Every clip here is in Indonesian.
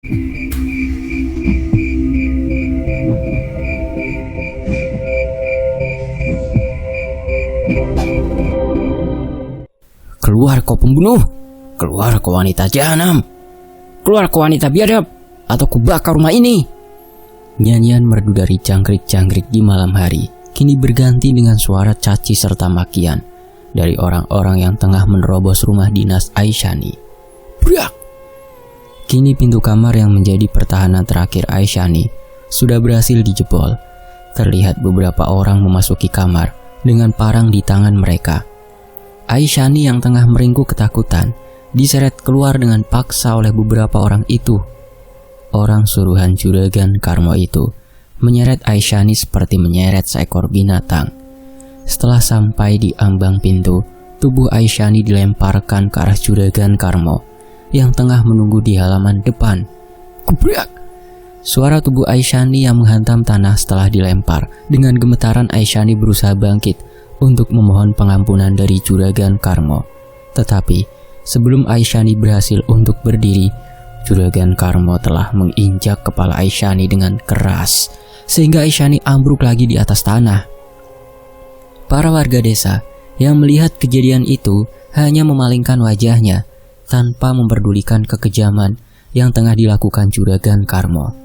Keluar kau pembunuh, keluar kau wanita jahanam, keluar kau wanita biadab, atau kubakar rumah ini. Nyanyian merdu dari jangkrik-jangkrik di malam hari kini berganti dengan suara caci serta makian dari orang-orang yang tengah menerobos rumah dinas Aisyani. Brak! Kini pintu kamar yang menjadi pertahanan terakhir Aisyani sudah berhasil dijebol. Terlihat beberapa orang memasuki kamar dengan parang di tangan mereka. Aisyani yang tengah meringkuk ketakutan diseret keluar dengan paksa oleh beberapa orang itu. Orang suruhan juragan Karmo itu menyeret Aisyani seperti menyeret seekor binatang. Setelah sampai di ambang pintu, tubuh Aisyani dilemparkan ke arah juragan Karmo yang tengah menunggu di halaman depan. Kubrak! Suara tubuh Aisyani yang menghantam tanah setelah dilempar. Dengan gemetaran Aisyani berusaha bangkit untuk memohon pengampunan dari juragan Karmo. Tetapi sebelum Aisyani berhasil untuk berdiri, juragan Karmo telah menginjak kepala Aisyani dengan keras sehingga Aisyani ambruk lagi di atas tanah. Para warga desa yang melihat kejadian itu hanya memalingkan wajahnya tanpa memperdulikan kekejaman yang tengah dilakukan juragan Karmo.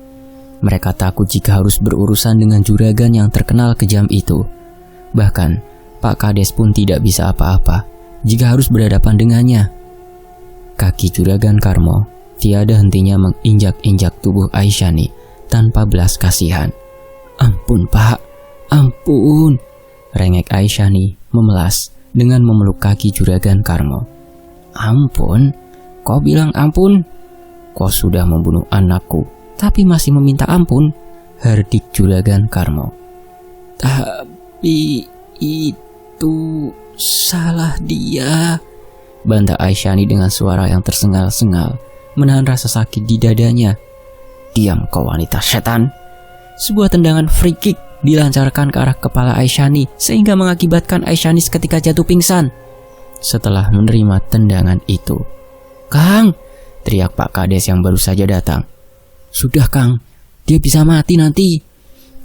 Mereka takut jika harus berurusan dengan juragan yang terkenal kejam itu. Bahkan Pak Kades pun tidak bisa apa-apa jika harus berhadapan dengannya. Kaki juragan Karmo tiada hentinya menginjak-injak tubuh Aisyani tanpa belas kasihan. Ampun Pak, ampun, rengek Aisyani memelas dengan memeluk kaki juragan Karmo. Ampun? Kau bilang ampun? Kau sudah membunuh anakku, tapi masih meminta ampun, herdik juragan Karmo. Tapi itu salah dia, bantah Aisyani dengan suara yang tersengal-sengal, menahan rasa sakit di dadanya. Diam kau wanita setan. Sebuah tendangan free kick dilancarkan ke arah kepala Aisyani sehingga mengakibatkan Aisyani seketika jatuh pingsan. Setelah menerima tendangan itu, Kang, teriak Pak Kades yang baru saja datang. Sudah Kang, dia bisa mati nanti,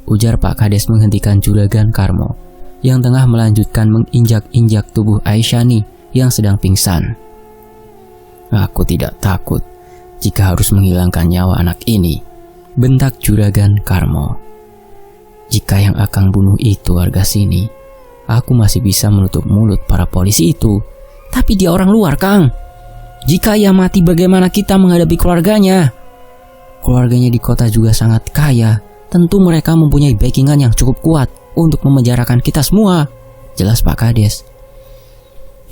ujar Pak Kades menghentikan juragan Karmo yang tengah melanjutkan menginjak-injak tubuh Aisyani yang sedang pingsan. Aku tidak takut jika harus menghilangkan nyawa anak ini, bentak juragan Karmo. Jika yang akang bunuh itu warga sini, aku masih bisa menutup mulut para polisi itu. Tapi dia orang luar, Kang. Jika ia mati, bagaimana kita menghadapi keluarganya? Keluarganya di kota juga sangat kaya. Tentu mereka mempunyai backingan yang cukup kuat untuk memenjarakan kita semua, jelas Pak Kades.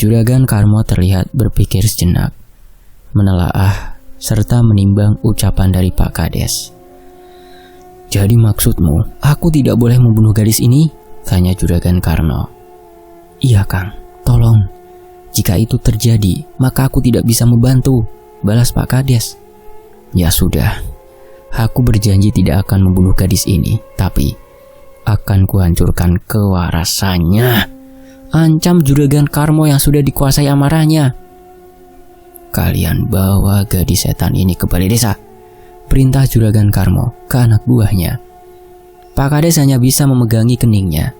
Juragan Karmo terlihat berpikir sejenak, menelaah serta menimbang ucapan dari Pak Kades. Jadi maksudmu, aku tidak boleh membunuh gadis ini? Tanya juragan Karmo. Iya Kang, tolong. Jika itu terjadi, maka aku tidak bisa membantu, balas Pak Kades. Ya sudah, aku berjanji tidak akan membunuh gadis ini, tapi akan kuhancurkan kewarasannya, ancam juragan Karmo yang sudah dikuasai amarahnya. Kalian bawa gadis setan ini ke balai desa, perintah juragan Karmo ke anak buahnya. Pak Kades hanya bisa memegangi keningnya.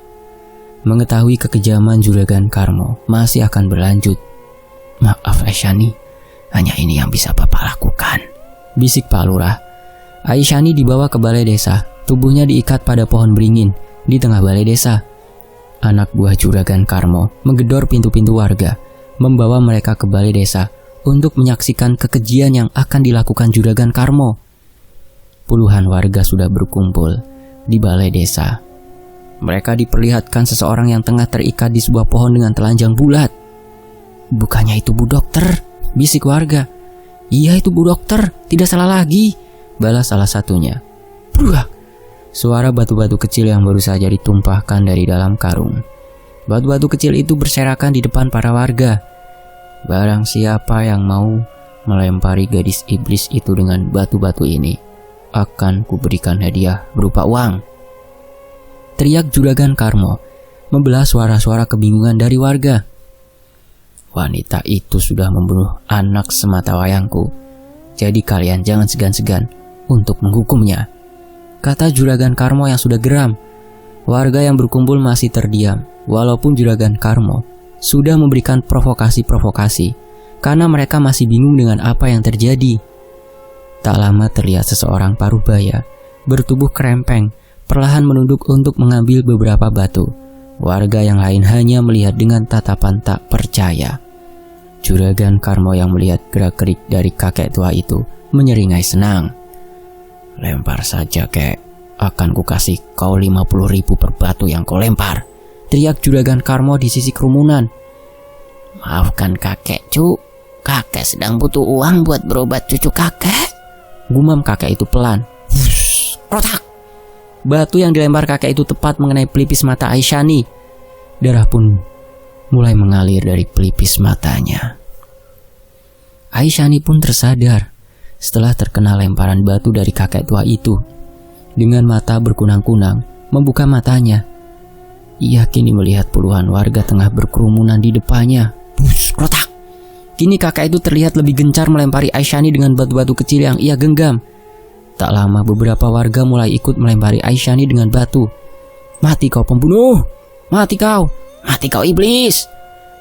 Mengetahui kekejaman juragan Karmo masih akan berlanjut. Maaf Aisyani, hanya ini yang bisa Bapak lakukan, bisik Pak Lurah. Aisyani dibawa ke balai desa. Tubuhnya diikat pada pohon beringin di tengah balai desa. Anak buah juragan Karmo menggedor pintu-pintu warga, membawa mereka ke balai desa untuk menyaksikan kekejian yang akan dilakukan juragan Karmo. Puluhan warga sudah berkumpul di balai desa. Mereka diperlihatkan seseorang yang tengah terikat di sebuah pohon dengan telanjang bulat. Bukannya itu Bu Dokter, bisik warga. Iya itu Bu Dokter, tidak salah lagi, balas salah satunya. Bruh! Suara batu-batu kecil yang baru saja ditumpahkan dari dalam karung. Batu-batu kecil itu berserakan di depan para warga. Barang siapa yang mau melempari gadis iblis itu dengan batu-batu ini, akan kuberikan hadiah berupa uang, teriak juragan Karmo, membelah suara-suara kebingungan dari warga. Wanita itu sudah membunuh anak sematawayangku. Jadi kalian jangan segan-segan untuk menghukumnya, kata Juragan Karmo yang sudah geram. Warga yang berkumpul masih terdiam, walaupun Juragan Karmo sudah memberikan provokasi-provokasi, karena mereka masih bingung dengan apa yang terjadi. Tak lama terlihat seseorang parubaya bertubuh kerempeng perlahan menunduk untuk mengambil beberapa batu. Warga yang lain hanya melihat dengan tatapan tak percaya. Juragan Karmo yang melihat gerak-gerik dari kakek tua itu menyeringai senang. "Lempar saja, kek. Akan kukasih kau 50.000 per batu yang kau lempar," teriak Juragan Karmo di sisi kerumunan. "Maafkan kakek, cu. Kakek sedang butuh uang buat berobat cucu kakek," gumam kakek itu pelan. Rotak! Batu yang dilempar kakek itu tepat mengenai pelipis mata Aisyani. Darah pun mulai mengalir dari pelipis matanya. Aisyani pun tersadar setelah terkena lemparan batu dari kakek tua itu. Dengan mata berkunang-kunang, membuka matanya. Ia kini melihat puluhan warga tengah berkerumunan di depannya. Rotak! Kini kakek itu terlihat lebih gencar melempari Aisyani dengan batu-batu kecil yang ia genggam. Tak lama beberapa warga mulai ikut melempari Aisyani dengan batu. "Mati kau pembunuh! Mati kau! Mati kau iblis!"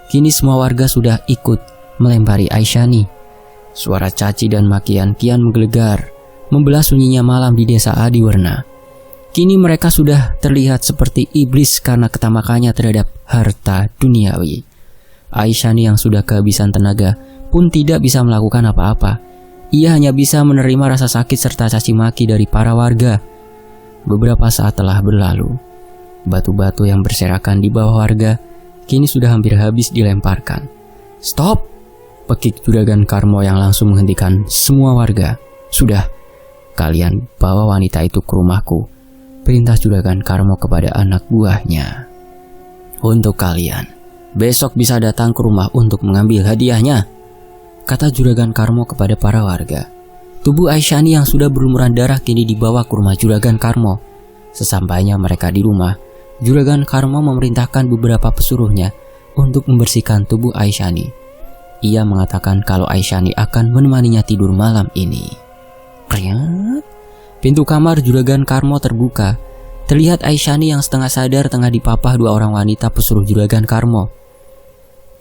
Kini semua warga sudah ikut melempari Aisyani. Suara caci dan makian kian menggelegar, membelah sunyinya malam di desa Adiwerna. Kini mereka sudah terlihat seperti iblis karena ketamakannya terhadap harta duniawi. Aisyani yang sudah kehabisan tenaga pun tidak bisa melakukan apa-apa. Ia hanya bisa menerima rasa sakit serta caci maki dari para warga. Beberapa saat telah berlalu. Batu-batu yang berserakan di bawah warga kini sudah hampir habis dilemparkan. "Stop!" pekik Juragan Karmo yang langsung menghentikan semua warga. "Sudah, kalian bawa wanita itu ke rumahku," perintah Juragan Karmo kepada anak buahnya. "Untuk kalian, besok bisa datang ke rumah untuk mengambil hadiahnya," kata Juragan Karmo kepada para warga. Tubuh Aisyani yang sudah berlumuran darah kini dibawa ke rumah Juragan Karmo. Sesampainya mereka di rumah, Juragan Karmo memerintahkan beberapa pesuruhnya untuk membersihkan tubuh Aisyani. Ia mengatakan kalau Aisyani akan menemaninya tidur malam ini. Kriat! Pintu kamar Juragan Karmo terbuka. Terlihat Aisyani yang setengah sadar tengah dipapah dua orang wanita pesuruh Juragan Karmo.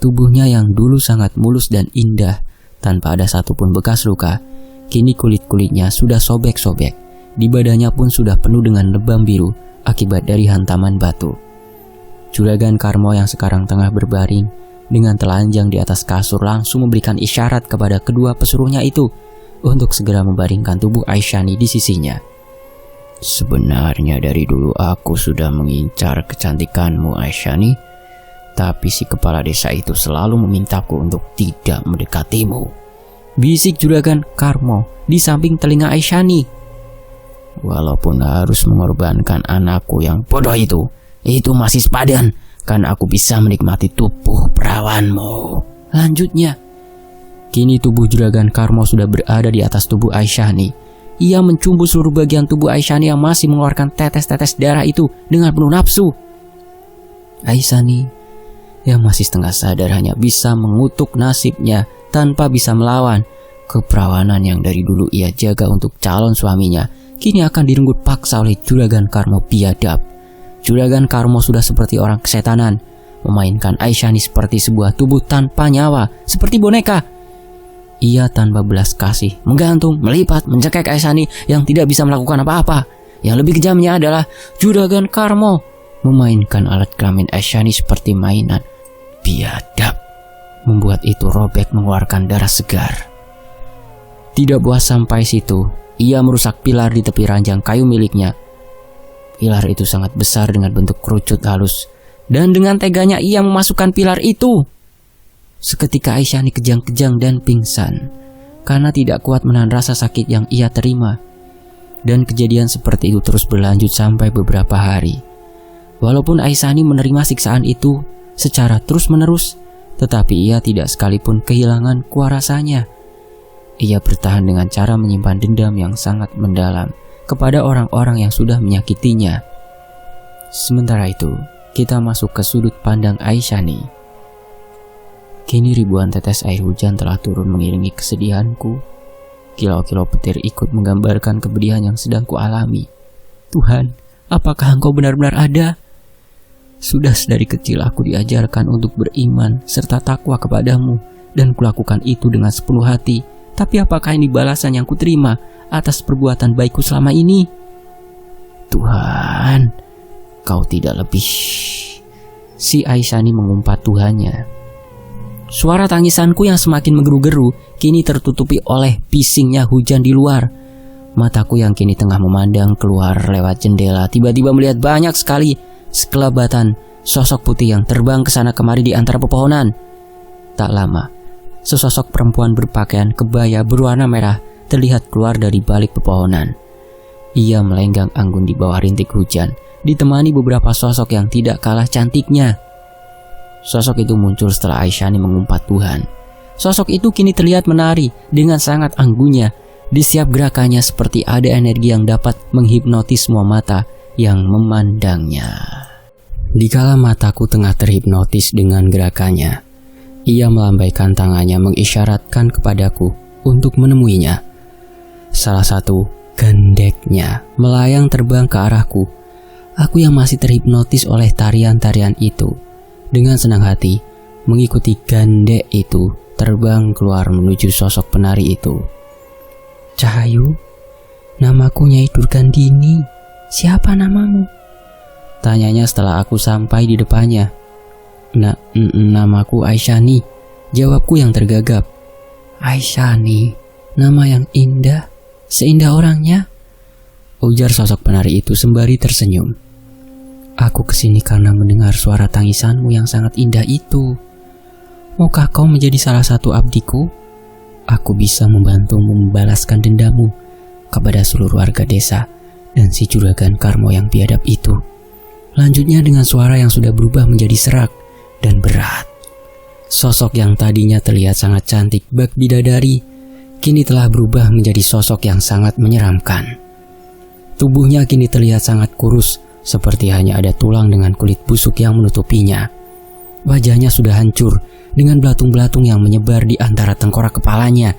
Tubuhnya yang dulu sangat mulus dan indah, tanpa ada satupun bekas luka, kini kulit-kulitnya sudah sobek-sobek. Di badannya pun sudah penuh dengan lebam biru akibat dari hantaman batu. Juragan Karmo yang sekarang tengah berbaring dengan telanjang di atas kasur langsung memberikan isyarat kepada kedua pesuruhnya itu untuk segera membaringkan tubuh Aisyani di sisinya. "Sebenarnya dari dulu aku sudah mengincar kecantikanmu, Aisyani, tapi si kepala desa itu selalu memintaku untuk tidak mendekatimu," bisik Juragan Karmo di samping telinga Aisyani. "Walaupun harus mengorbankan anakku yang bodoh itu masih sepadan, kan aku bisa menikmati tubuh perawanmu," lanjutnya. Kini tubuh Juragan Karmo sudah berada di atas tubuh Aisyani. Ia mencumbu seluruh bagian tubuh Aisyani yang masih mengeluarkan tetes-tetes darah itu dengan penuh nafsu. Aisyani yang masih setengah sadar hanya bisa mengutuk nasibnya tanpa bisa melawan. Keperawanan yang dari dulu ia jaga untuk calon suaminya kini akan direnggut paksa oleh Juragan Karmo biadab. Juragan Karmo sudah seperti orang kesetanan, memainkan Aisyani seperti sebuah tubuh tanpa nyawa, seperti boneka. Ia tanpa belas kasih menggantung, melipat, mencekik Aisyani yang tidak bisa melakukan apa-apa. Yang lebih kejamnya adalah Juragan Karmo memainkan alat kelamin Aisyani seperti mainan. Biadab, membuat itu robek mengeluarkan darah segar. Tidak puas sampai situ, ia merusak pilar di tepi ranjang kayu miliknya. Pilar itu sangat besar dengan bentuk kerucut halus, dan dengan teganya ia memasukkan pilar itu. Seketika Aisyani kejang-kejang dan pingsan karena tidak kuat menahan rasa sakit yang ia terima. Dan kejadian seperti itu terus berlanjut sampai beberapa hari. Walaupun Aisyani menerima siksaan itu secara terus-menerus, tetapi ia tidak sekalipun kehilangan kuasanya. Ia bertahan dengan cara menyimpan dendam yang sangat mendalam kepada orang-orang yang sudah menyakitinya. Sementara itu, kita masuk ke sudut pandang Aisyani. Kini ribuan tetes air hujan telah turun mengiringi kesedihanku. Kilau-kilau petir ikut menggambarkan kepedihan yang sedang kualami. Tuhan, apakah Engkau benar-benar ada? Sudah sedari kecil aku diajarkan untuk beriman serta takwa kepadamu, dan kulakukan itu dengan sepenuh hati. Tapi apakah ini balasan yang kuterima atas perbuatan baikku selama ini? Tuhan, Kau tidak lebih. Si Aisyani mengumpat Tuhannya. Suara tangisanku yang semakin menggeru-geru kini tertutupi oleh bisingnya hujan di luar. Mataku yang kini tengah memandang keluar lewat jendela tiba-tiba melihat banyak sekali sekelebatan sosok putih yang terbang ke sana kemari di antara pepohonan. Tak lama, sesosok perempuan berpakaian kebaya berwarna merah terlihat keluar dari balik pepohonan. Ia melenggang anggun di bawah rintik hujan, ditemani beberapa sosok yang tidak kalah cantiknya. Sosok itu muncul setelah Aisyani mengumpat Tuhan. Sosok itu kini terlihat menari dengan sangat anggunnya. Di setiap gerakannya seperti ada energi yang dapat menghipnotis semua mata yang memandangnya. Dikala mataku tengah terhipnotis dengan gerakannya, ia melambaikan tangannya mengisyaratkan kepadaku untuk menemuinya. Salah satu gendeknya melayang terbang ke arahku. Aku yang masih terhipnotis oleh tarian-tarian itu, dengan senang hati mengikuti gandek itu terbang keluar menuju sosok penari itu. Cahayu, namaku Nyai Durgandini. Siapa namamu? Tanyanya setelah aku sampai di depannya. Namaku Aisyani, jawabku yang tergagap. Aisyani, nama yang indah, seindah orangnya, ujar sosok penari itu sembari tersenyum. Aku kesini karena mendengar suara tangisanmu yang sangat indah itu. Maukah kau menjadi salah satu abdiku? Aku bisa membantumu membalaskan dendamu kepada seluruh warga desa dan si juragan Karmo yang biadab itu. Lanjutnya dengan suara yang sudah berubah menjadi serak dan berat. Sosok yang tadinya terlihat sangat cantik bak bidadari, kini telah berubah menjadi sosok yang sangat menyeramkan. Tubuhnya kini terlihat sangat kurus, seperti hanya ada tulang dengan kulit busuk yang menutupinya. Wajahnya sudah hancur dengan belatung-belatung yang menyebar di antara tengkorak kepalanya.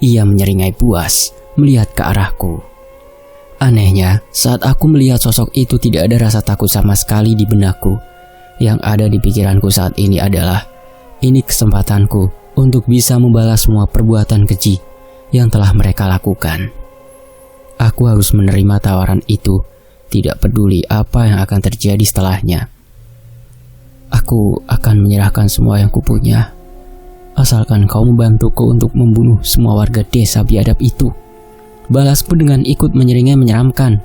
Ia menyeringai puas melihat ke arahku. Anehnya, saat aku melihat sosok itu tidak ada rasa takut sama sekali di benakku. Yang ada di pikiranku saat ini adalah, ini kesempatanku untuk bisa membalas semua perbuatan keji yang telah mereka lakukan. Aku harus menerima tawaran itu, tidak peduli apa yang akan terjadi setelahnya. Aku akan menyerahkan semua yang kupunya, asalkan kau membantuku untuk membunuh semua warga desa biadab itu. Balasku dengan ikut menyeringai menyeramkan.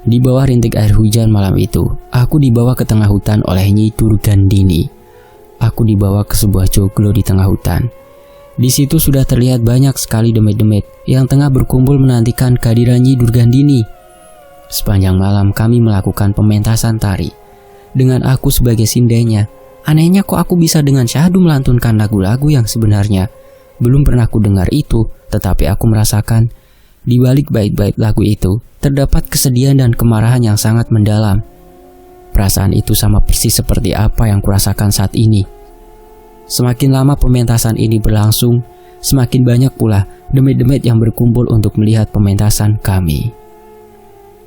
Di bawah rintik air hujan malam itu, aku dibawa ke tengah hutan oleh Nyi Durgandini. Aku dibawa ke sebuah joglo di tengah hutan. Di situ sudah terlihat banyak sekali demit-demit yang tengah berkumpul menantikan kehadiran Nyi Durgandini. Sepanjang malam kami melakukan pementasan tari. Dengan aku sebagai sindainya, anehnya kok aku bisa dengan syahdu melantunkan lagu-lagu yang sebenarnya belum pernah ku dengar itu, tetapi aku merasakan di balik bait-bait lagu itu terdapat kesedihan dan kemarahan yang sangat mendalam. Perasaan itu sama persis seperti apa yang kurasakan saat ini. Semakin lama pementasan ini berlangsung, semakin banyak pula demit-demit yang berkumpul untuk melihat pementasan kami.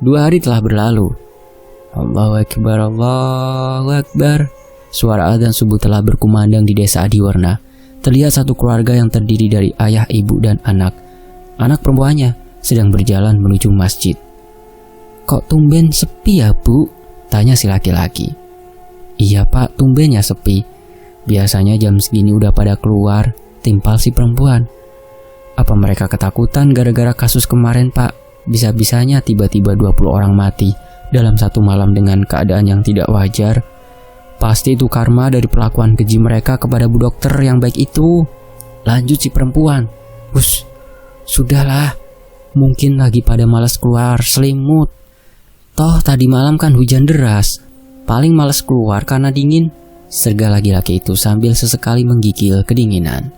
2 hari telah berlalu. Allahu Akbar, Allahu Akbar. Suara adzan subuh telah berkumandang di desa Adiwarna. Terlihat satu keluarga yang terdiri dari ayah, ibu, dan anak. Anak perempuannya sedang berjalan menuju masjid. Kok tumben sepi ya, Bu? Tanya si laki-laki. Iya Pak, tumbennya sepi. Biasanya jam segini udah pada keluar, timpal si perempuan. Apa mereka ketakutan gara-gara kasus kemarin Pak? Bisa-bisanya tiba-tiba 20 orang mati dalam satu malam dengan keadaan yang tidak wajar. Pasti itu karma dari perlakuan keji mereka kepada bu dokter yang baik itu. Lanjut si perempuan. Hus, sudahlah. Mungkin lagi pada malas keluar selimut. Toh tadi malam kan hujan deras. Paling malas keluar karena dingin. Serga laki-laki itu sambil sesekali menggigil kedinginan.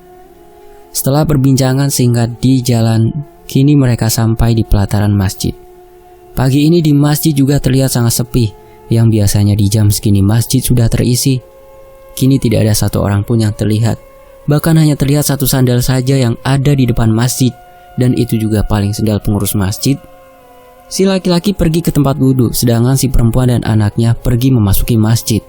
Setelah perbincangan singkat di jalan, kini mereka sampai di pelataran masjid. Pagi ini di masjid juga terlihat sangat sepi. Yang biasanya di jam segini masjid sudah terisi, kini tidak ada satu orang pun yang terlihat. Bahkan hanya terlihat satu sandal saja yang ada di depan masjid. dan itu juga paling sendal pengurus masjid. Si laki-laki pergi ke tempat wudhu, sedangkan si perempuan dan anaknya pergi memasuki masjid.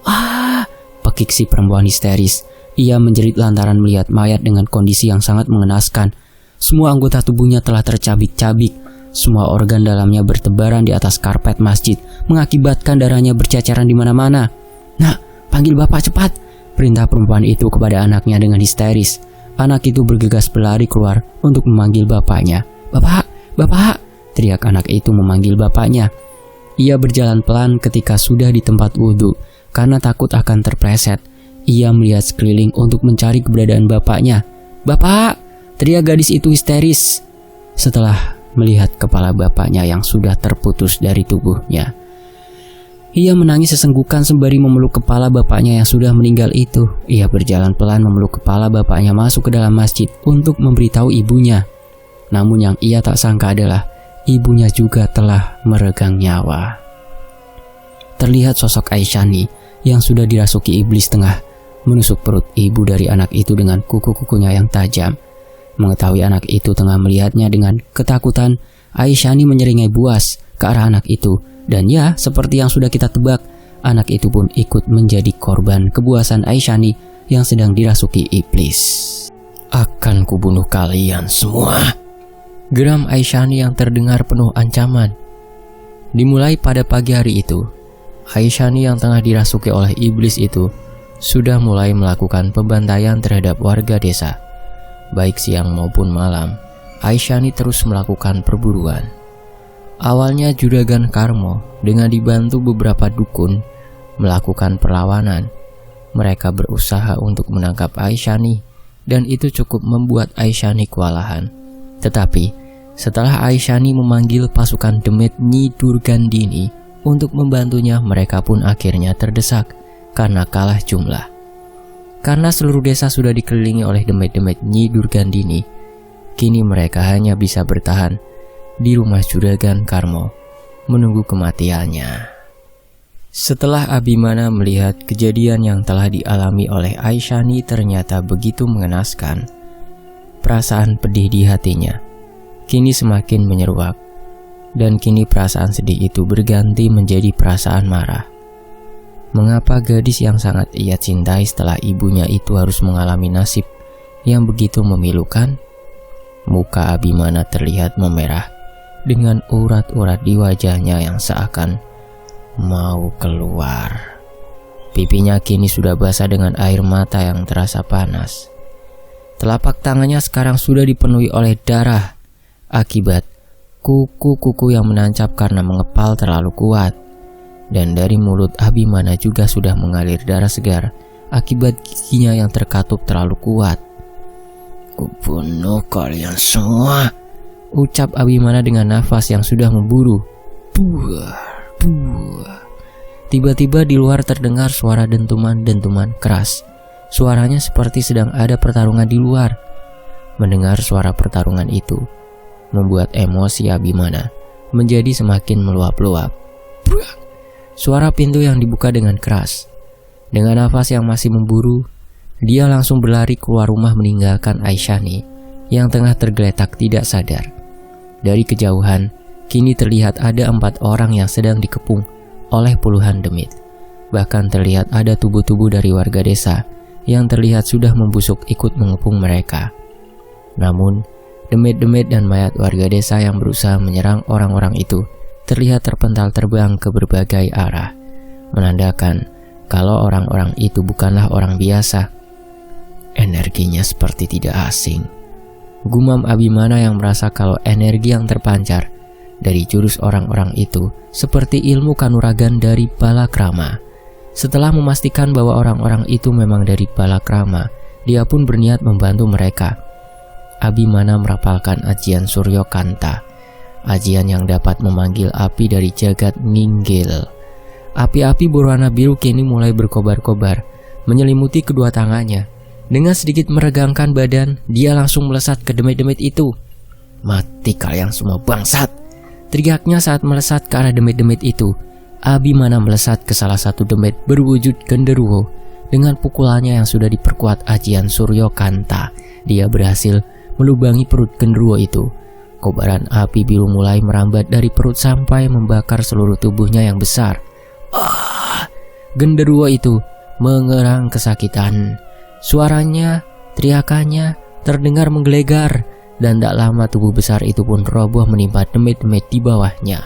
"Ah!" pekik si perempuan histeris. Ia menjerit lantaran melihat mayat dengan kondisi yang sangat mengenaskan. Semua anggota tubuhnya telah tercabik-cabik. Semua organ dalamnya bertebaran di atas karpet masjid, mengakibatkan darahnya berceceran di mana-mana. "Nak, panggil bapak cepat!" perintah perempuan itu kepada anaknya dengan histeris. Anak itu bergegas berlari keluar untuk memanggil bapaknya. "Bapak, bapak!" teriak anak itu memanggil bapaknya. Ia berjalan pelan ketika sudah di tempat wudhu. Karena takut akan terpleset, ia melihat sekeliling untuk mencari keberadaan bapaknya. "Bapak!" teriak gadis itu histeris. Setelah melihat kepala bapaknya yang sudah terputus dari tubuhnya, ia menangis sesenggukan sembari memeluk kepala bapaknya yang sudah meninggal itu. Ia berjalan pelan memeluk kepala bapaknya masuk ke dalam masjid untuk memberitahu ibunya. Namun yang ia tak sangka adalah ibunya juga telah meregang nyawa. Terlihat sosok Aisyani yang sudah dirasuki iblis tengah menusuk perut ibu dari anak itu dengan kuku-kukunya yang tajam. Mengetahui anak itu tengah melihatnya dengan ketakutan, Aisyani menyeringai buas ke arah anak itu. Dan ya, seperti yang sudah kita tebak, anak itu pun ikut menjadi korban kebuasan Aisyani yang sedang dirasuki iblis. "Akan kubunuh kalian semua," geram Aisyani yang terdengar penuh ancaman. Dimulai pada pagi hari itu, Aisyani yang tengah dirasuki oleh iblis itu sudah mulai melakukan pembantaian terhadap warga desa. Baik siang maupun malam, Aisyani terus melakukan perburuan. Awalnya Juragan Karmo dengan dibantu beberapa dukun melakukan perlawanan. Mereka berusaha untuk menangkap Aisyani dan itu cukup membuat Aisyani kewalahan. Tetapi setelah Aisyani memanggil pasukan Demit Nyi Durgandini untuk membantunya, mereka pun akhirnya terdesak karena kalah jumlah. Karena seluruh desa sudah dikelilingi oleh Demit-Demit Nyi Durgandini, kini mereka hanya bisa bertahan di rumah Juragan Karmo menunggu kematiannya. Setelah Abimana melihat kejadian yang telah dialami oleh Aisyani ternyata begitu mengenaskan, perasaan pedih di hatinya kini semakin menyeruak, dan kini perasaan sedih itu berganti menjadi perasaan marah. Mengapa gadis yang sangat ia cintai setelah ibunya itu harus mengalami nasib yang begitu memilukan? Muka Abimana terlihat memerah dengan urat-urat di wajahnya yang seakan mau keluar. Pipinya kini sudah basah dengan air mata yang terasa panas. Telapak tangannya sekarang sudah dipenuhi oleh darah akibat kuku-kuku yang menancap karena mengepal terlalu kuat. Dan dari mulut Abimana juga sudah mengalir darah segar akibat giginya yang terkatup terlalu kuat. "Kubunuh kalian semua," ucap Abimana dengan nafas yang sudah memburu. Buah. Tiba-tiba di luar terdengar suara dentuman-dentuman keras. Suaranya seperti sedang ada pertarungan di luar. Mendengar suara pertarungan itu membuat emosi Abimana menjadi semakin meluap-luap. Suara pintu yang dibuka dengan keras. Dengan nafas yang masih memburu, dia langsung berlari keluar rumah meninggalkan Aisyani yang tengah tergeletak tidak sadar. Dari kejauhan, kini terlihat ada 4 orang yang sedang dikepung oleh puluhan demit. Bahkan terlihat ada tubuh-tubuh dari warga desa yang terlihat sudah membusuk ikut mengepung mereka. Namun, demit-demit dan mayat warga desa yang berusaha menyerang orang-orang itu terlihat terpental terbang ke berbagai arah, menandakan kalau orang-orang itu bukanlah orang biasa. Energinya seperti tidak asing. Gumam Abimana yang merasa kalau energi yang terpancar dari jurus orang-orang itu seperti ilmu kanuragan dari Balakrama. Setelah memastikan bahwa orang-orang itu memang dari Balakrama, dia pun berniat membantu mereka. Abimana merapalkan ajian Suryo Kanta, ajian yang dapat memanggil api dari jagat Ninggil. Api-api berwarna biru kini mulai berkobar-kobar, menyelimuti kedua tangannya. Dengan sedikit meregangkan badan, dia langsung melesat ke demit-demit itu. "Mati kalian semua bangsat!" teriaknya saat melesat ke arah demit-demit itu. Abimana melesat ke salah satu demit berwujud genderuwo. Dengan pukulannya yang sudah diperkuat ajian Suryo Kanta, dia berhasil melubangi perut genderuwo itu. Kobaran api biru mulai merambat dari perut sampai membakar seluruh tubuhnya yang besar. Genderuwo itu mengerang kesakitan. Suaranya, teriakannya terdengar menggelegar, dan tak lama tubuh besar itu pun roboh menimpa demit-demit di bawahnya.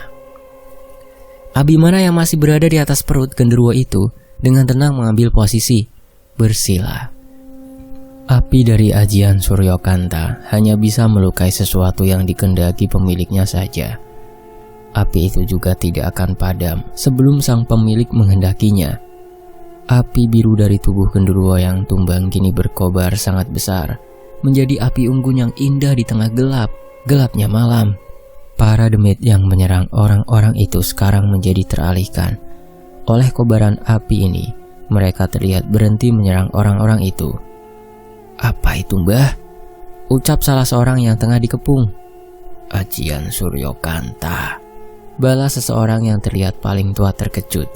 Abimana yang masih berada di atas perut genderuwo itu dengan tenang mengambil posisi bersila. Api dari ajian Suryokanta hanya bisa melukai sesuatu yang dikehendaki pemiliknya saja. Api itu juga tidak akan padam sebelum sang pemilik menghendakinya. Api biru dari tubuh genderuwo yang tumbang kini berkobar sangat besar, menjadi api unggun yang indah di tengah gelapnya malam. Para demit yang menyerang orang-orang itu sekarang menjadi teralihkan. Oleh kobaran api ini, mereka terlihat berhenti menyerang orang-orang itu. "Apa itu, Mbah?" ucap salah seorang yang tengah dikepung. "Ajian Suryokanta," balas seseorang yang terlihat paling tua terkejut.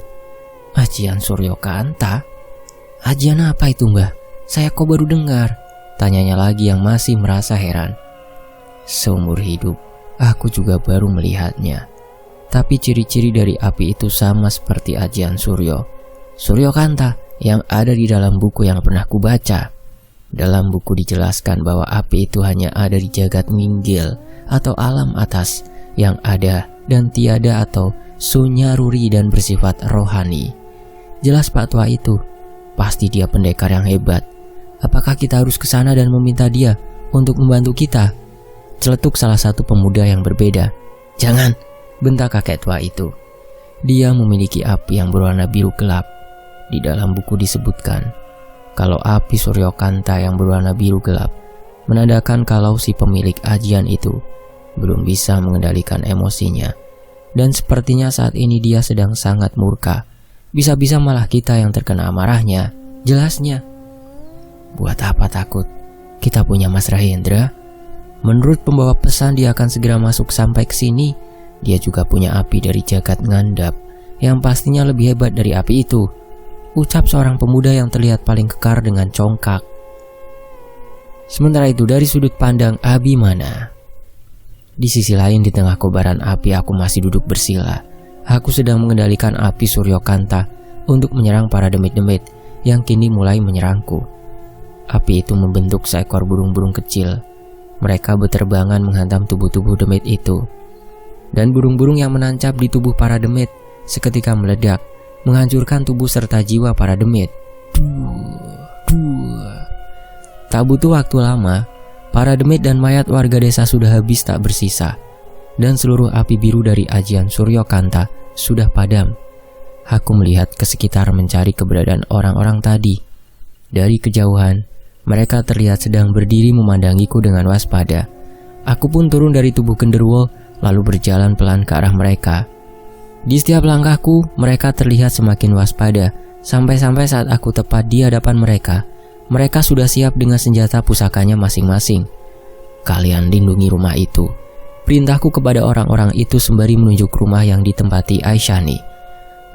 "Ajian Suryokanta? Ajian apa itu, Mbah? Saya kok baru dengar," tanyanya lagi yang masih merasa heran. "Seumur hidup, aku juga baru melihatnya. Tapi ciri-ciri dari api itu sama seperti ajian Suryokanta yang ada di dalam buku yang pernah kubaca. Dalam buku dijelaskan bahwa api itu hanya ada di jagat minggil atau alam atas yang ada dan tiada atau sunyaruri dan bersifat rohani. Jelas Pak Tua itu, pasti dia pendekar yang hebat. Apakah kita harus ke sana dan meminta dia untuk membantu kita?" celetuk salah satu pemuda yang berbeda. "Jangan," bentak kakek tua itu. "Dia memiliki api yang berwarna biru gelap. Di dalam buku disebutkan kalau api Suryokanta yang berwarna biru gelap menandakan kalau si pemilik ajian itu belum bisa mengendalikan emosinya. Dan sepertinya saat ini dia sedang sangat murka. Bisa-bisa malah kita yang terkena amarahnya. Jelasnya." "Buat apa takut? Kita punya Mas Rahendra. Menurut pembawa pesan dia akan segera masuk sampai ke sini. Dia juga punya api dari jagat ngandap yang pastinya lebih hebat dari api itu," ucap seorang pemuda yang terlihat paling kekar dengan congkak. Sementara itu dari sudut pandang Abimana, di sisi lain di tengah kobaran api aku masih duduk bersila. Aku sedang mengendalikan api Suryokanta untuk menyerang para demit-demit yang kini mulai menyerangku. Api itu membentuk seekor burung-burung kecil. Mereka berterbangan menghantam tubuh-tubuh demit itu. Dan burung-burung yang menancap di tubuh para demit seketika meledak, menghancurkan tubuh serta jiwa para demit. Tak butuh waktu lama, para demit dan mayat warga desa sudah habis tak bersisa, dan seluruh api biru dari ajian Suryokanta sudah padam. Aku melihat ke sekitar mencari keberadaan orang-orang tadi. Dari kejauhan, mereka terlihat sedang berdiri memandangiku dengan waspada. Aku pun turun dari tubuh genderuwo lalu berjalan pelan ke arah mereka. Di setiap langkahku, mereka terlihat semakin waspada, sampai-sampai saat aku tepat di hadapan mereka, mereka sudah siap dengan senjata pusakanya masing-masing. "Kalian lindungi rumah itu," perintahku kepada orang-orang itu sembari menunjuk rumah yang ditempati Aisyani.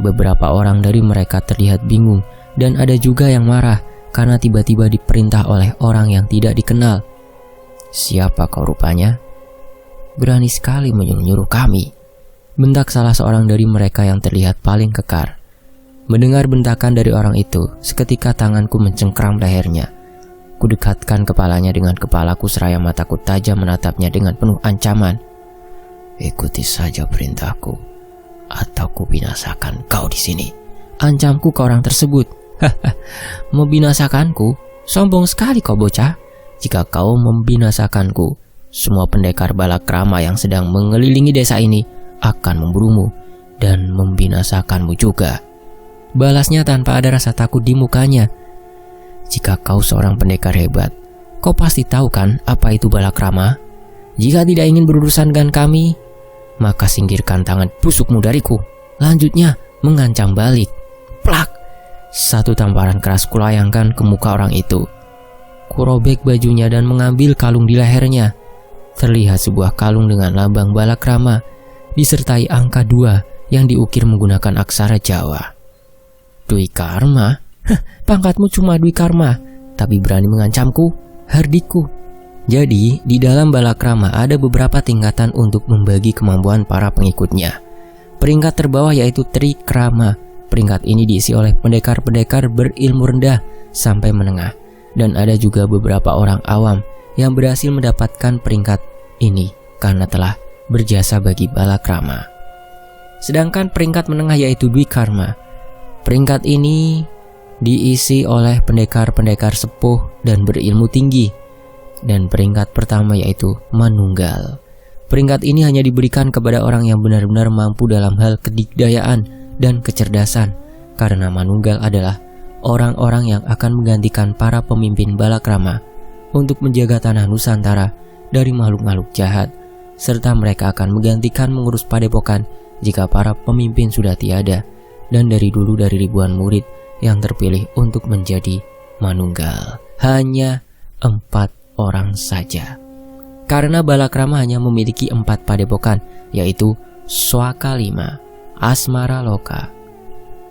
Beberapa orang dari mereka terlihat bingung, dan ada juga yang marah karena tiba-tiba diperintah oleh orang yang tidak dikenal. "Siapa kau rupanya? Berani sekali menyuruh-nyuruh kami," bentak salah seorang dari mereka yang terlihat paling kekar. Mendengar bentakan dari orang itu, seketika tanganku mencengkram lehernya. Kudekatkan kepalanya dengan kepalaku seraya mataku tajam menatapnya dengan penuh ancaman. "Ikuti saja perintahku, atau ku binasakan kau di sini," ancamku ke orang tersebut. "Hahaha, membinasakanku? Sombong sekali kau bocah. Jika kau membinasakanku, semua pendekar balakrama yang sedang mengelilingi desa ini akan memburumu dan membinasakanmu juga," balasnya tanpa ada rasa takut di mukanya. "Jika kau seorang pendekar hebat, kau pasti tahu kan apa itu balakrama? Jika tidak ingin berurusan dengan kami, maka singkirkan tangan busukmu dariku," lanjutnya mengancam balik. Plak! Satu tamparan keras kulayangkan ke muka orang itu. Kurobek bajunya dan mengambil kalung di lehernya. Terlihat sebuah kalung dengan lambang balakrama disertai angka 2 yang diukir menggunakan aksara Jawa. "Dwi Karma? Pangkatmu cuma Dwi Karma, tapi berani mengancamku, hardikku. Jadi, di dalam balakrama ada beberapa tingkatan untuk membagi kemampuan para pengikutnya. Peringkat terbawah yaitu Trikrama. Peringkat ini diisi oleh pendekar-pendekar berilmu rendah sampai menengah. Dan ada juga beberapa orang awam yang berhasil mendapatkan peringkat ini karena telah berjasa bagi balakrama. Sedangkan peringkat menengah yaitu Dwikarma. Peringkat ini diisi oleh pendekar-pendekar sepuh dan berilmu tinggi. Dan peringkat pertama yaitu Manunggal. Peringkat ini hanya diberikan kepada orang yang benar-benar mampu dalam hal kedikdayaan dan kecerdasan, karena Manunggal adalah orang-orang yang akan menggantikan para pemimpin balakrama untuk menjaga tanah Nusantara dari makhluk-makhluk jahat, serta mereka akan menggantikan mengurus padepokan jika para pemimpin sudah tiada, dan dari dulu dari ribuan murid yang terpilih untuk menjadi Manunggal hanya 4 orang saja. Karena balakrama hanya memiliki 4 padepokan, yaitu Swakalima, Asmara Loka,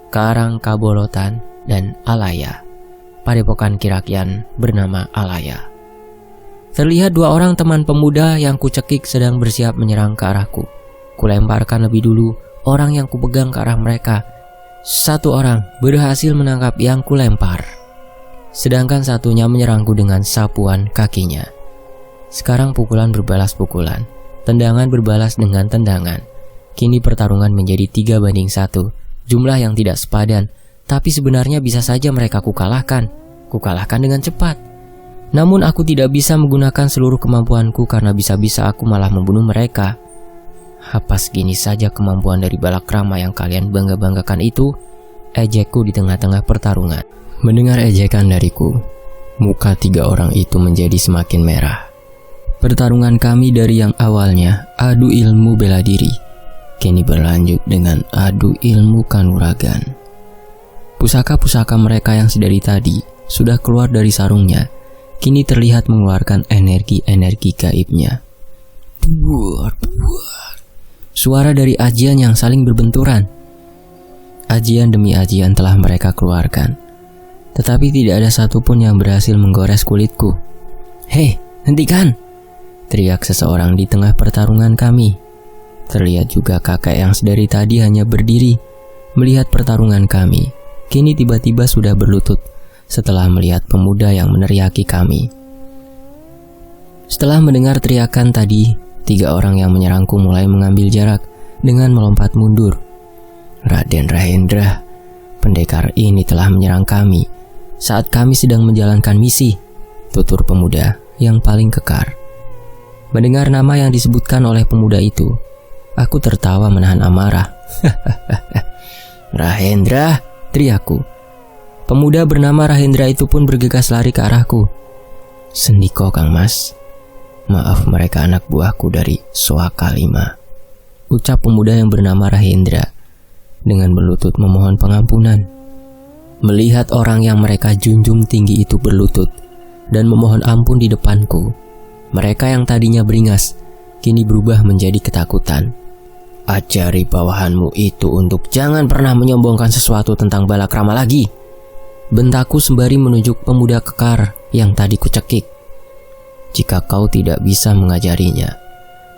Karangkabolotan, dan Alaya. Padepokan Kirakyan bernama Alaya. Terlihat 2 orang teman pemuda yang kucekik sedang bersiap menyerang ke arahku. Kulemparkan lebih dulu orang yang kupegang ke arah mereka. 1 orang berhasil menangkap yang kulempar, sedangkan satunya menyerangku dengan sapuan kakinya. Sekarang pukulan berbalas pukulan, tendangan berbalas dengan tendangan. Kini pertarungan menjadi 3-1, jumlah yang tidak sepadan, tapi sebenarnya bisa saja mereka kukalahkan dengan cepat. Namun aku tidak bisa menggunakan seluruh kemampuanku karena bisa-bisa aku malah membunuh mereka. Apa segini saja kemampuan dari balakrama yang kalian bangga-banggakan itu? Ejekku di tengah-tengah pertarungan. Mendengar ejekan dariku, muka 3 orang itu menjadi semakin merah. Pertarungan kami dari yang awalnya adu ilmu bela diri, kini berlanjut dengan adu ilmu kanuragan. Pusaka-pusaka mereka yang sedari tadi sudah keluar dari sarungnya, kini terlihat mengeluarkan energi-energi gaibnya. Buar. Suara dari ajian yang saling berbenturan. Ajian demi ajian telah mereka keluarkan, tetapi tidak ada satupun yang berhasil menggores kulitku. "Hei, hentikan!" teriak seseorang di tengah pertarungan kami. Terlihat juga kakek yang sedari tadi hanya berdiri melihat pertarungan kami, kini tiba-tiba sudah berlutut setelah melihat pemuda yang meneriaki kami. Setelah mendengar teriakan tadi, 3 orang yang menyerangku mulai mengambil jarak dengan melompat mundur. "Raden Rahendra, pendekar ini telah menyerang kami saat kami sedang menjalankan misi," tutur pemuda yang paling kekar. Mendengar nama yang disebutkan oleh pemuda itu, aku tertawa menahan amarah. "Rahendra!" teriakku. Pemuda bernama Rahendra itu pun bergegas lari ke arahku. "Sendiko, Kang Mas. Maaf, mereka anak buahku dari Swakalima," ucap pemuda yang bernama Rahendra dengan berlutut memohon pengampunan. Melihat orang yang mereka junjung tinggi itu berlutut dan memohon ampun di depanku, mereka yang tadinya beringas kini berubah menjadi ketakutan. "Ajari bawahanmu itu untuk jangan pernah menyombongkan sesuatu tentang balakrama lagi," bentakku sembari menunjuk pemuda kekar yang tadi kucekik. "Jika kau tidak bisa mengajarinya,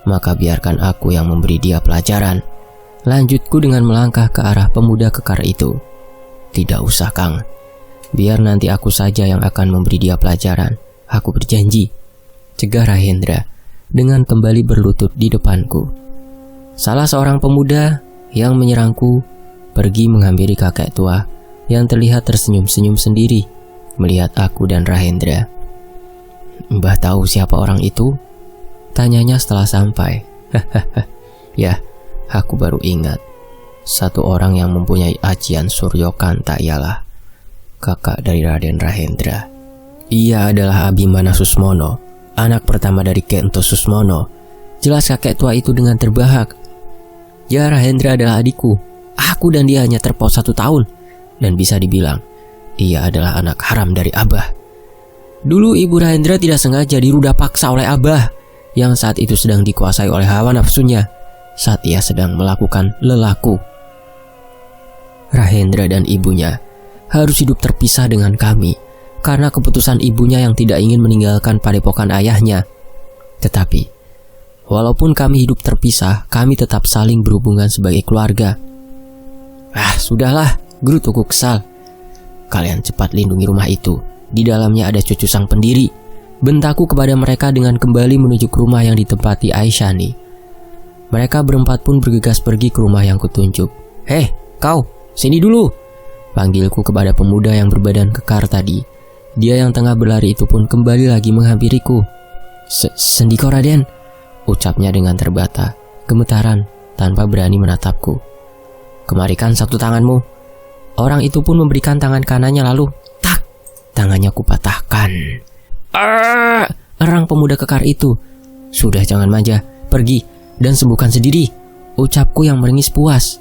maka biarkan aku yang memberi dia pelajaran," lanjutku dengan melangkah ke arah pemuda kekar itu. "Tidak usah, Kang. Biar nanti aku saja yang akan memberi dia pelajaran. Aku berjanji," cegah Rahendra dengan kembali berlutut di depanku. Salah seorang pemuda yang menyerangku pergi menghampiri kakek tua yang terlihat tersenyum-senyum sendiri melihat aku dan Rahendra. "Mbah tahu siapa orang itu?" tanyanya setelah sampai. "Ya, aku baru ingat. Satu orang yang mempunyai ajian Suryokanta ialah kakak dari Raden Rahendra. Ia adalah Abhimana Susmono, anak pertama dari Kento Susmono," jelas kakek tua itu dengan terbahak. "Ya, Rahendra adalah adikku. Aku dan dia hanya terpaut 1 tahun. Dan bisa dibilang, ia adalah anak haram dari Abah. Dulu ibu Rahendra tidak sengaja diruda paksa oleh Abah, yang saat itu sedang dikuasai oleh hawa nafsunya saat ia sedang melakukan lelaku. Rahendra dan ibunya harus hidup terpisah dengan kami karena keputusan ibunya yang tidak ingin meninggalkan padepokan ayahnya. Tetapi, walaupun kami hidup terpisah, kami tetap saling berhubungan sebagai keluarga. Ah, sudahlah, gerutuku kesal. Kalian cepat lindungi rumah itu. Di dalamnya ada cucu sang pendiri. Bentakku kepada mereka dengan kembali menuju ke rumah yang ditempati Aisyani. Mereka berempat pun bergegas pergi ke rumah yang kutunjuk. "Hei, kau, sini dulu!" Panggilku kepada pemuda yang berbadan kekar tadi. Dia yang tengah berlari itu pun kembali lagi menghampiriku. "Sendiko, Raden," ucapnya dengan terbata, gemetaran, tanpa berani menatapku. "Kemarikan satu tanganmu." Orang itu pun memberikan tangan kanannya lalu, tak, tangannya kupatahkan. Erang pemuda kekar itu. "Sudah, jangan manja, pergi dan sembuhkan sendiri," ucapku yang meringis puas.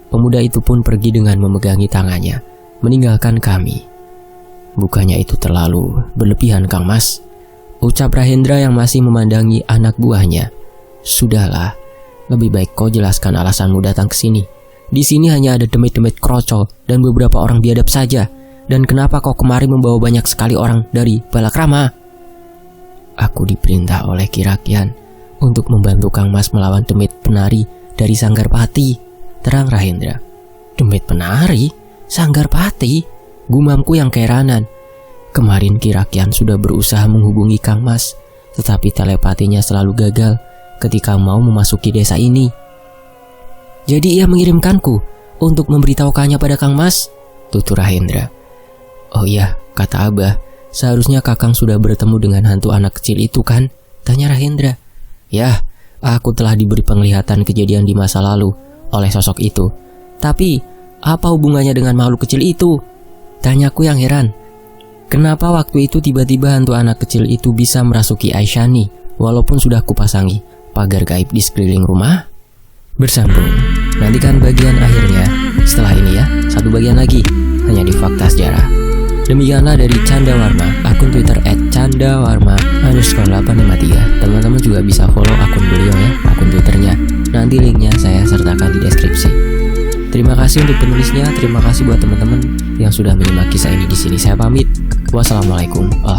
Pemuda itu pun pergi dengan memegangi tangannya, meninggalkan kami. "Bukannya itu terlalu berlebihan, Kang Mas?" ucap Rahendra yang masih memandangi anak buahnya. "Sudahlah, lebih baik kau jelaskan alasanmu datang ke sini. Di sini hanya ada demit-demit krocol dan beberapa orang biadab saja. Dan kenapa kau kemari membawa banyak sekali orang dari Balakrama?" "Aku diperintah oleh Ki Rakyan untuk membantu Kang Mas melawan demit penari dari Sanggarpati," terang Rahendra. "Demit penari? Sanggarpati?" gumamku yang keheranan. Kemarin Ki Rakyan sudah berusaha menghubungi Kang Mas, tetapi telepatinya selalu gagal ketika mau memasuki desa ini. "Jadi ia mengirimkanku untuk memberitahukannya pada Kang Mas?" tutur Rahendra. "Oh iya," kata Abah, "seharusnya Kakang sudah bertemu dengan hantu anak kecil itu kan?" tanya Rahendra. "Ya, aku telah diberi penglihatan kejadian di masa lalu oleh sosok itu. Tapi, apa hubungannya dengan makhluk kecil itu?" tanyaku yang heran. Kenapa waktu itu tiba-tiba hantu anak kecil itu bisa merasuki Aisyani walaupun sudah kupasangi pagar gaib di sekeliling rumah? Bersambung, nantikan bagian akhirnya setelah ini ya, satu bagian lagi hanya di Fakta Sejarah. Demikianlah dari Canda Warma, akun Twitter @candawarma_853. Teman-teman juga bisa follow akun beliau ya, akun Twitternya. Nanti linknya saya sertakan di deskripsi. Terima kasih untuk penulisnya, terima kasih buat teman-teman yang sudah menyimak kisah ini di sini. Saya pamit. Wassalamualaikum warahmatullahi wabarakatuh.